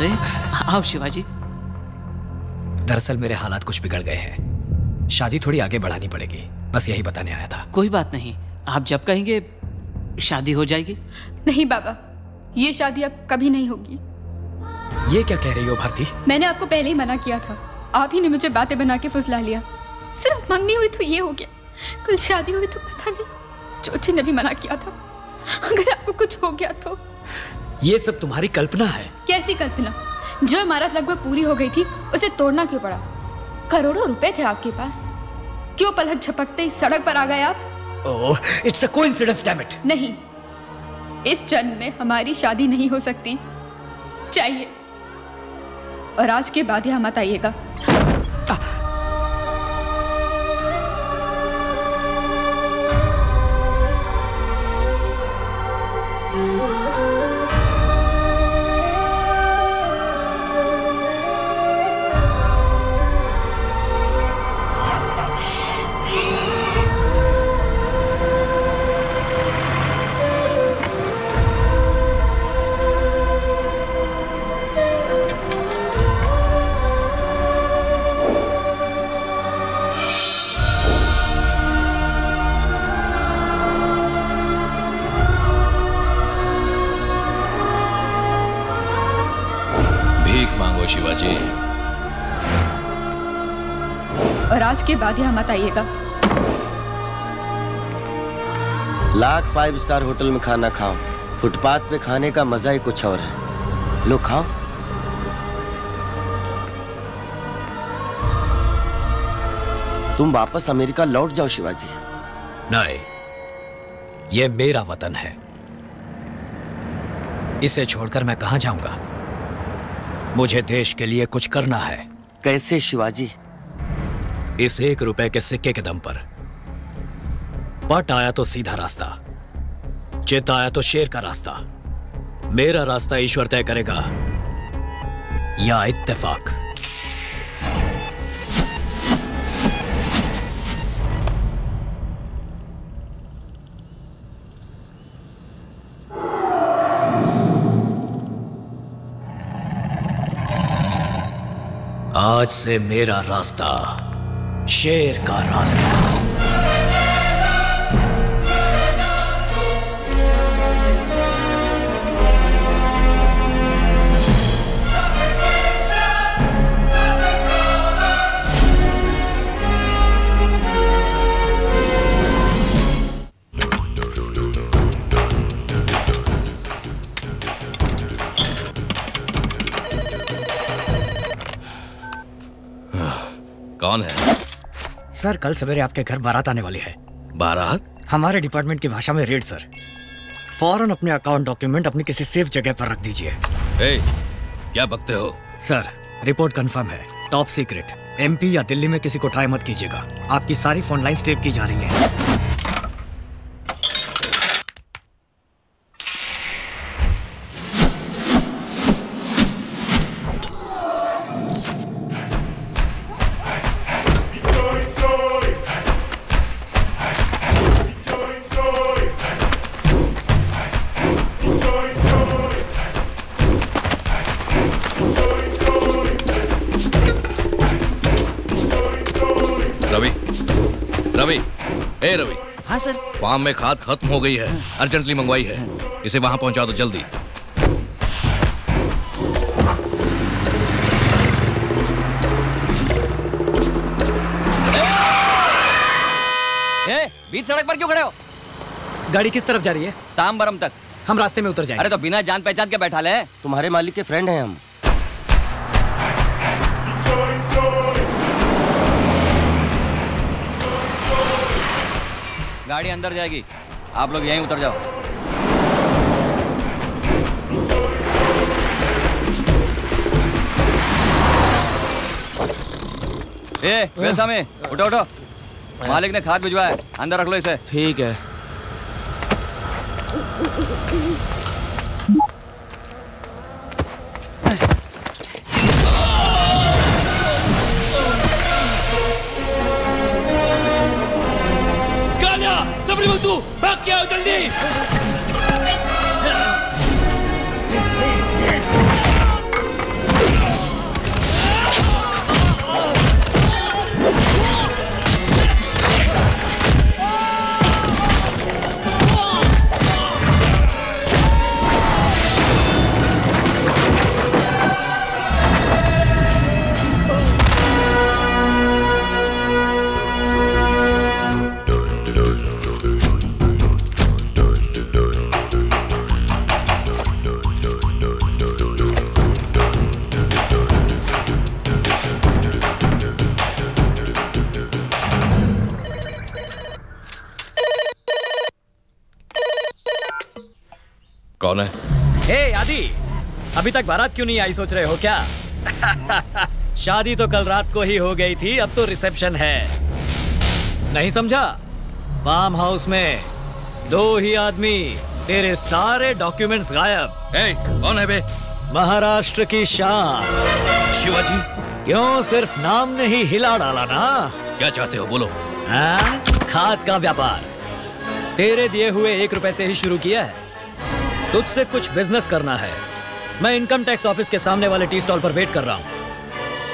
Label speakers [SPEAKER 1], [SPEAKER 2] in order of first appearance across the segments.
[SPEAKER 1] अरे आओ शिवाजी।
[SPEAKER 2] दरअसल मेरे हालात कुछ बिगड़ गए हैं, शादी थोड़ी आगे बढ़ानी पड़ेगी, बस यही बताने आया था।
[SPEAKER 1] कोई बात नहीं, आप जब कहेंगे शादी हो जाएगी।
[SPEAKER 3] नहीं बाबा, ये शादी अब कभी नहीं होगी।
[SPEAKER 2] ये क्या कह रही हो भारती?
[SPEAKER 3] मैंने आपको पहले ही मना किया था, आप ही ने मुझे बातें बना के फुसला लिया। सिर्फ मंगनी हुई तो ये हो गया, कल शादी हुई तो पता नहीं। चोची ने भी मना किया था, अगर आपको कुछ हो गया तो।
[SPEAKER 2] ये सब तुम्हारी कल्पना है।
[SPEAKER 3] कैसी कल्पना? जो इमारत लगभग पूरी हो गई थी उसे तोड़ना क्यों पड़ा? करोड़ों रुपए थे आपके पास, क्यों पलक झपकते ही सड़क पर आ गए आप?
[SPEAKER 2] Oh, it's a coincidence, damn it.
[SPEAKER 3] नहीं, इस जन्म में हमारी शादी नहीं हो सकती। चाहिए, और आज के बाद यहाँ मत आइएगा।
[SPEAKER 4] शिवाजी,
[SPEAKER 3] और आज के बाद यहाँ मत आइएगा।
[SPEAKER 5] लाख 5 स्टार होटल में खाना खाओ, फुटपाथ पे खाने का मजा ही कुछ और है। लो खाओ। तुम वापस अमेरिका लौट जाओ शिवाजी।
[SPEAKER 2] नहीं, ये मेरा वतन है, इसे छोड़कर मैं कहां जाऊंगा? मुझे देश के लिए कुछ करना है।
[SPEAKER 5] कैसे शिवाजी?
[SPEAKER 2] इस 1 रुपए के सिक्के के दम पर। पट आया तो सीधा रास्ता, चित आया तो शेर का रास्ता। मेरा रास्ता ईश्वर तय करेगा या इत्तेफाक। आज से मेरा रास्ता शेर का रास्ता।
[SPEAKER 4] कौन है?
[SPEAKER 2] सर, कल सवेरे आपके घर बारात आने वाली है।
[SPEAKER 4] बारात?
[SPEAKER 2] हमारे डिपार्टमेंट की भाषा में रेड सर। फौरन अपने अकाउंट डॉक्यूमेंट अपनी किसी सेफ जगह पर रख दीजिए।
[SPEAKER 4] क्या बकते हो?
[SPEAKER 2] सर, रिपोर्ट कंफर्म है, टॉप सीक्रेट। एमपी या दिल्ली में किसी को ट्राई मत कीजिएगा। आपकी सारी फोन लाइंस टेप की जा रही हैं।
[SPEAKER 4] रवि।
[SPEAKER 1] हाँ सर।
[SPEAKER 4] फार्म में खाद खत्म हो गई है, अर्जेंटली मंगवाई है, इसे वहां पहुंचा दो जल्दी।
[SPEAKER 6] बीच सड़क पर क्यों खड़े हो?
[SPEAKER 2] गाड़ी किस तरफ जा रही है?
[SPEAKER 6] ताम्बरम तक।
[SPEAKER 2] हम रास्ते में उतर जाएंगे।
[SPEAKER 6] अरे तो बिना जान पहचान के बैठा ले।
[SPEAKER 5] तुम्हारे मालिक के फ्रेंड हैं हम।
[SPEAKER 6] गाड़ी अंदर जाएगी, आप लोग यहीं उतर जाओ। वेलसामी, उठो उठो। मालिक ने खाद भिजवाया है, अंदर रख लो इसे।
[SPEAKER 5] ठीक है।
[SPEAKER 7] तू भाग के आओ जल्दी।
[SPEAKER 4] कौन है?
[SPEAKER 2] हे आदि, अभी तक बारात क्यों नहीं आई सोच रहे हो क्या? शादी तो कल रात को ही हो गई थी, अब तो रिसेप्शन है। नहीं समझा? फार्म हाउस में 2 ही आदमी, तेरे सारे डॉक्यूमेंट्स गायब।
[SPEAKER 4] कौन है बे?
[SPEAKER 2] महाराष्ट्र की शान
[SPEAKER 4] शिवाजी।
[SPEAKER 2] क्यों सिर्फ नाम ने ही हिला डाला ना?
[SPEAKER 4] क्या चाहते हो बोलो?
[SPEAKER 2] हाँ? खाद का व्यापार तेरे दिए हुए 1 रुपए से ही शुरू किया है। तुझसे कुछ बिजनेस करना है। मैं इनकम टैक्स ऑफिस के सामने वाले टी स्टॉल पर वेट कर रहा हूँ।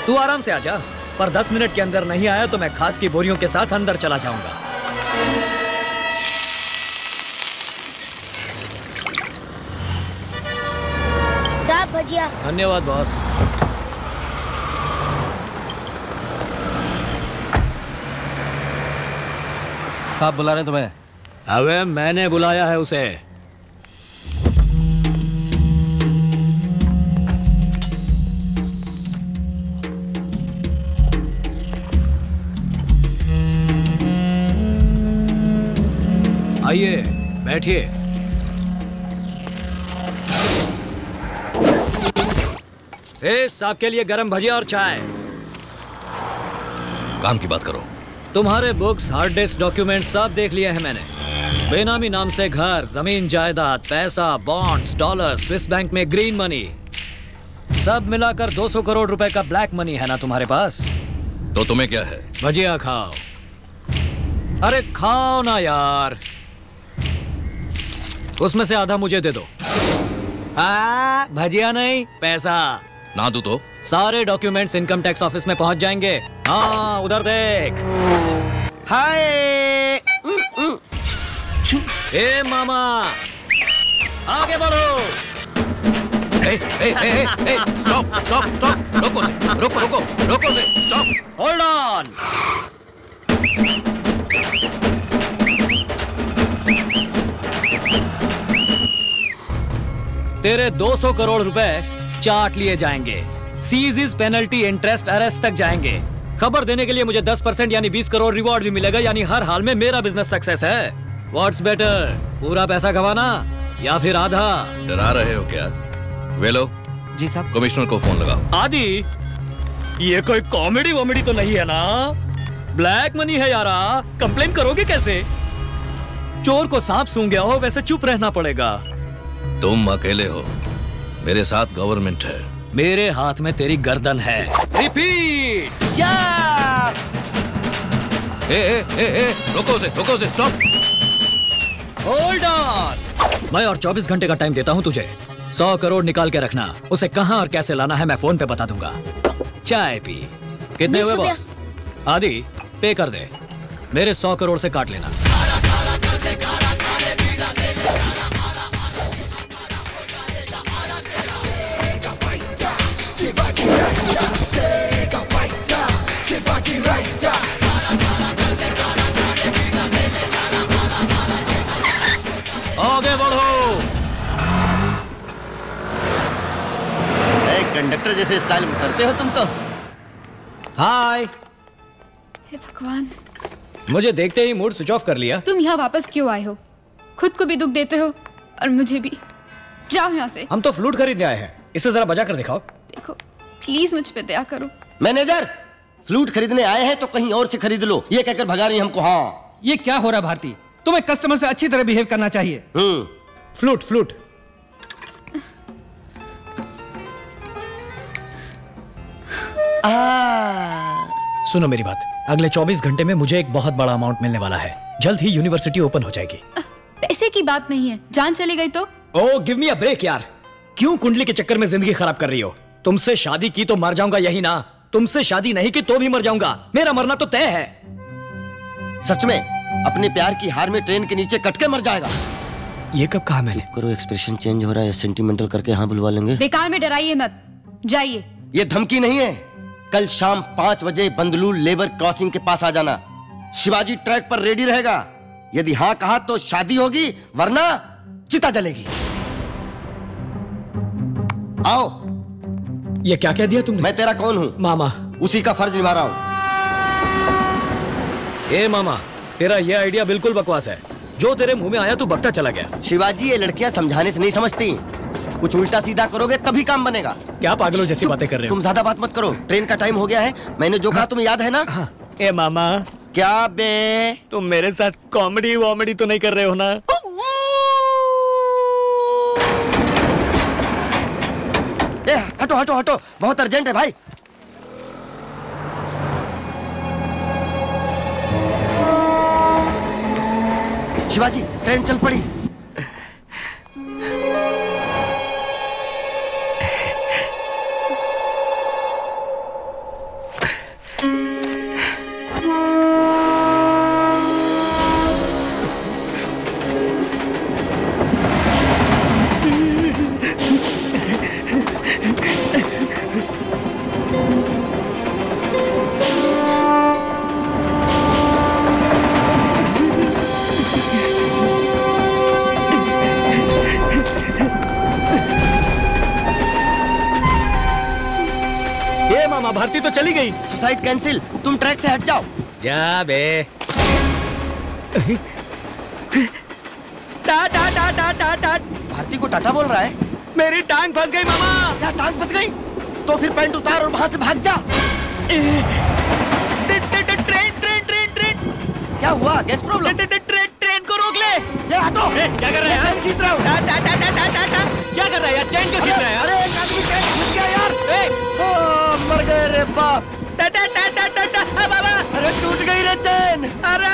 [SPEAKER 2] तू आराम से आजा, पर 10 मिनट के अंदर नहीं आया तो मैं खाद की बोरियों के साथ अंदर चला जाऊंगा।
[SPEAKER 8] साहब भजिया।
[SPEAKER 2] धन्यवाद बॉस।
[SPEAKER 6] साहब बुला रहे हैं तुम्हें।
[SPEAKER 2] अबे मैंने बुलाया है उसे। आइए बैठिए। आपके लिए गरम भजिया और चाय।
[SPEAKER 4] काम की बात करो।
[SPEAKER 2] तुम्हारे बुक्स, हार्ड डिस्क, डॉक्यूमेंट सब देख लिए हैं मैंने। बेनामी नाम से घर, जमीन, जायदाद, पैसा, बॉन्ड्स, डॉलर, स्विस बैंक में ग्रीन मनी, सब मिलाकर 200 करोड़ रुपए का ब्लैक मनी है ना तुम्हारे पास?
[SPEAKER 4] तो तुम्हें क्या है?
[SPEAKER 2] भजिया खाओ। अरे खाओ ना यार, उसमें से आधा मुझे दे दो। भजिया नहीं, पैसा।
[SPEAKER 4] ना दूं तो?
[SPEAKER 2] सारे डॉक्यूमेंट्स इनकम टैक्स ऑफिस में पहुंच जाएंगे। हाँ उधर देख।
[SPEAKER 5] हाय।
[SPEAKER 2] ए मामा, आगे बढ़ो।
[SPEAKER 4] स्टॉप स्टॉप स्टॉप, रोको से, रोको से, स्टॉप।
[SPEAKER 2] Hold on. तेरे 200 करोड़ रुपए चाट लिए जाएंगे। सीज पेनल्टी, इंटरेस्ट, अरेस्ट तक जाएंगे। खबर देने के लिए मुझे 10% यानी 20 करोड़ रिवॉर्ड भी मिलेगा। यानी हर हाल में मेरा बिजनेस सक्सेस है। व्हाट्स बेटर, पूरा पैसा गवाना या फिर आधा?
[SPEAKER 4] डरा रहे हो क्या? वेलो।
[SPEAKER 6] जी साहब।
[SPEAKER 4] कमिश्नर को फोन लगाओ।
[SPEAKER 2] आदि, ये कोई कॉमेडी वॉमेडी तो नहीं है ना? ब्लैक मनी है यारा, कंप्लेन करोगे कैसे? चोर को सांप सूंघ गया हो वैसे चुप रहना पड़ेगा।
[SPEAKER 4] तुम अकेले हो, मेरे साथ गवर्नमेंट है।
[SPEAKER 2] मेरे हाथ में तेरी गर्दन है। रिपीट।
[SPEAKER 4] रोको से, स्टॉप।
[SPEAKER 2] Hold on. मैं और 24 घंटे का टाइम देता हूं तुझे। 100 करोड़ निकाल के रखना। उसे कहां और कैसे लाना है मैं फोन पे बता दूंगा। चाय पी। कितने हुए बॉस? आदि, पे कर दे। मेरे 100 करोड़ से काट लेना। आगे बढ़ो।
[SPEAKER 5] कंडक्टर जैसे स्टाइल में करते हो तुम तो।
[SPEAKER 2] हाय।
[SPEAKER 3] हे भगवान,
[SPEAKER 2] मुझे देखते ही मूड स्विच ऑफ कर लिया।
[SPEAKER 3] तुम यहाँ वापस क्यों आए हो? खुद को भी दुख देते हो और मुझे भी। जाओ यहाँ से।
[SPEAKER 2] हम तो फ्लूट खरीदने आए हैं, इसे जरा बजा कर दिखाओ।
[SPEAKER 3] देखो प्लीज मुझ पे दया करो।
[SPEAKER 5] मैनेजर, फ्लूट खरीदने आए हैं तो कहीं और से खरीद लो, ये कहकर भगा रही हमको। हाँ,
[SPEAKER 9] ये क्या हो रहा है भारती? तुम्हें कस्टमर से अच्छी तरह बिहेव करना चाहिए।
[SPEAKER 2] Flute flute. सुनो मेरी बात, अगले 24 घंटे में मुझे एक बहुत बड़ा अमाउंट मिलने वाला है। जल्द ही यूनिवर्सिटी ओपन हो जाएगी।
[SPEAKER 3] पैसे की बात नहीं है, जान चली गई तो?
[SPEAKER 2] ओह गिव मी अ ब्रेक यार, क्यों कुंडली के चक्कर में जिंदगी खराब कर रही हो? तुमसे शादी की तो मर जाऊंगा यही ना? तुमसे शादी नहीं की तो भी मर जाऊंगा। मेरा मरना तो तय है।
[SPEAKER 5] सच में अपने प्यार की हार में ट्रेन के नीचे कट के मर जाएगा।
[SPEAKER 2] ये कब कहा मैंने?
[SPEAKER 5] करो, एक्सप्रेशन चेंज हो रहा है। सेंटिमेंटल करके हाँ बुलवा लेंगे।
[SPEAKER 3] बेकार में डराइए मत, जाइए।
[SPEAKER 5] ये धमकी नहीं है। कल शाम 5 बजे बंदलूर लेबर क्रॉसिंग के पास आ जाना। शिवाजी ट्रैक पर रेडी रहेगा। यदि हाँ कहा तो शादी होगी, वरना चिता जलेगी। आओ।
[SPEAKER 2] ये क्या कह दिया तुमने?
[SPEAKER 5] मैं तेरा कौन हूँ?
[SPEAKER 2] मामा।
[SPEAKER 5] उसी का फर्ज निभा रहा हूँ।
[SPEAKER 2] ए मामा, तेरा ये आइडिया बिल्कुल बकवास है। जो तेरे मुंह में आया तू बकता चला गया।
[SPEAKER 5] शिवाजी, ये लड़कियां समझाने से नहीं समझती, कुछ उल्टा सीधा करोगे तभी काम बनेगा।
[SPEAKER 2] क्या पागलों जैसी बातें कर रहे हो?
[SPEAKER 5] तुम ज्यादा बात मत करो, ट्रेन का टाइम हो गया है। मैंने जो कहा तुम्हें याद है ना?
[SPEAKER 2] ए मामा,
[SPEAKER 5] क्या बे?
[SPEAKER 2] तुम मेरे साथ कॉमेडी वॉमेडी तो नहीं कर रहे हो ना?
[SPEAKER 5] ए, हटो हटो हटो, बहुत अर्जेंट है भाई। शिवाजी, ट्रेन चल पड़ी।
[SPEAKER 2] भारती तो चली गई।
[SPEAKER 5] सुसाइड कैंसिल, तुम ट्रैक से हट जाओ।
[SPEAKER 2] जा बे। टाटा टाटा टाटा।
[SPEAKER 5] भारती को टाटा बोल रहा है?
[SPEAKER 2] मेरी टांग फंस गई मामा।
[SPEAKER 5] क्या टांग फंस गई? तो फिर पैंट उतार और वहां से भाग जा।
[SPEAKER 2] Train train train train.
[SPEAKER 5] क्या हुआ? Gas problem?
[SPEAKER 2] ट्रेन को रोक ले।
[SPEAKER 5] ये हटो।
[SPEAKER 2] क्या कर रहा है?
[SPEAKER 5] खींच रहा हूँ।
[SPEAKER 2] क्या कर रहा है यार? ट्रेन क्यों खींच रहा है?
[SPEAKER 5] अरे एक आदमी ट्रेन खींच गया यार। मर गए रे बाप।
[SPEAKER 2] बाबा,
[SPEAKER 5] अरे टूट गई रे चैन।
[SPEAKER 2] अरे